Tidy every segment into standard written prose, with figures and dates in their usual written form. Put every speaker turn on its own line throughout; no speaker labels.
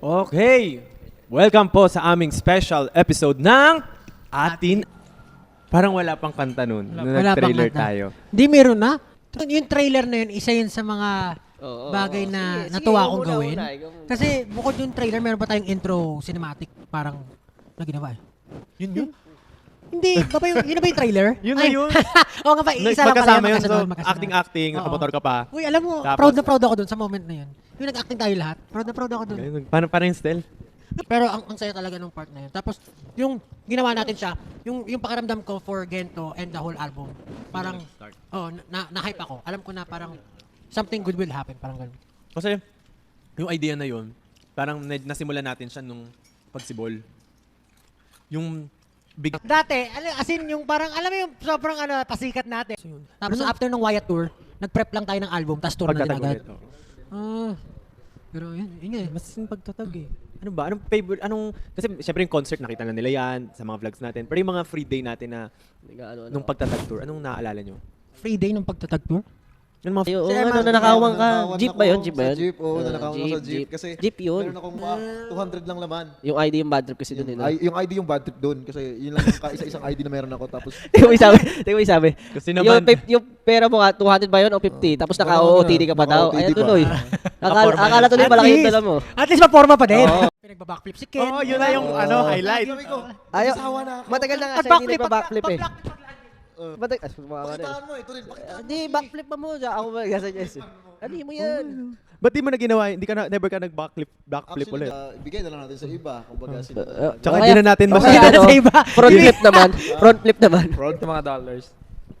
Okay, welcome po sa aming special episode ng Atin. Parang wala pang kanta nun, nung
Wala pang
nag-trailer
kanta.
tayo.
Hindi, meron na. Yung trailer na yun, isa yun sa mga bagay na natuwa kong gawin. Kasi bukod yung trailer, meron pa tayong intro cinematic parang na ginawa.
Yun?
Hindi, ba yun na ba yung trailer?
Yun na yun.
Oo nga ba, isa lang pala
Magkasama yun, so
magkasunod.
acting-acting,
Oo.
nakamotor ka pa.
Uy, alam mo,
Tapos-
proud ako dun sa moment na yun. Yung nag-acting tayo lahat, proud ako dun.
Parang yung style.
Pero ang saya talaga nung part na yun. Tapos, yung ginawa natin siya, yung pakiramdam ko for Gento and the whole album, parang, na-hype ako. Alam ko na parang, something good will happen, parang ganun.
Kasi, yung idea na yun, parang nasimulan natin siya nung pagsibol. Yung big...
Dati, as in yung parang, alam mo yung sobrang pasikat natin. Tapos after ng Wyatt Tour, nag-prep lang tayo ng album, tapos tour na din
Pagtatag
agad.
ulit.
Pero yun nga eh.
Mas yung pagtatag eh. Ano ba? Anong favorite? Kasi syempre yung concert, nakita na nila yan sa mga vlogs natin. Pero yung mga free day natin na nung pagtatag tour, anong naaalala nyo?
Free day ng pagtatag tour?
Yung mga
Yung
Si Emma,
nanakawang ka.
Nanakawan
Jeep
ako
ba yun? Jeep ba
sa
yun?
jeep, oo, nanakawan ako sa jeep. Kasi
Jeep yun.
meron akong 200 lang laman.
Yung ID yung bad trip kasi doon nila.
Yung ID yung bad trip doon. Kasi yun lang yung isa-isang ID na meron ako. Tapos,
Tingnan mo yung sabi.
Kasi
Yung,
naman,
yung pera mo nga, 200 ba yun o 50? Tapos naka-OOTD ka pa daw.
Naka-OOTD
Ay,
pa.
tuloy. Akala tuloy
At
malaki yung
least-
dala mo.
At least ma-forma pa din. Pinagbabackflip si Ken.
yun na yung highlight.
Ayaw,
Asawa na ako.
matagal na nga
At
siya hindi nagpa-backflip eh.
Pakitaan mo eh. Tuloy,
Hindi, backflip pa mo. Ako ba gasuggest? Ano mo yan?
Ba't di mo na ginawa? Hindi ka na, never ka nag-backflip
Actually,
ulit.
ibigay na lang natin sa iba. Kumbaga, sila.
Tsaka di na natin
Okay,
masyado.
ano,
Sa iba.
front flip naman. Front flip naman.
Fraud.
mga dollars.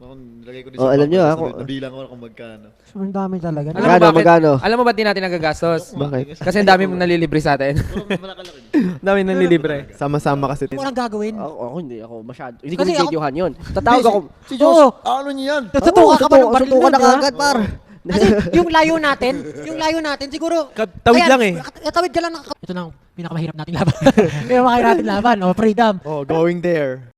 Nilagay ko din
Oh,
sa
alam
bangko,
nyo,
tapos
ako-
nabilang ko kung magkano.
Ang dami talaga.
Magkano?
Alam mo ba't di natin nagagastos?
Bakit?
Kasi ang dami mong nalilibre sa atin.
Dami nang lilibre. Sama-sama kasi.
Ano walang gagawin?
Ako hindi ako masyado. Hindi ko
Kasi ako-
videohan yun. Tatawag ako.
Si Diyos,
Oo.
ano niya yan?
Tututukan ka ba ng baril
Tutukan
nun,
na
ha?
kagad, par.
Kasi yung layo natin, siguro...
Tawid lang eh.
Tawid ka lang. Ito na ang pinakamahirap nating laban. Pinakamahirap nating laban, freedom.
Oh, going there.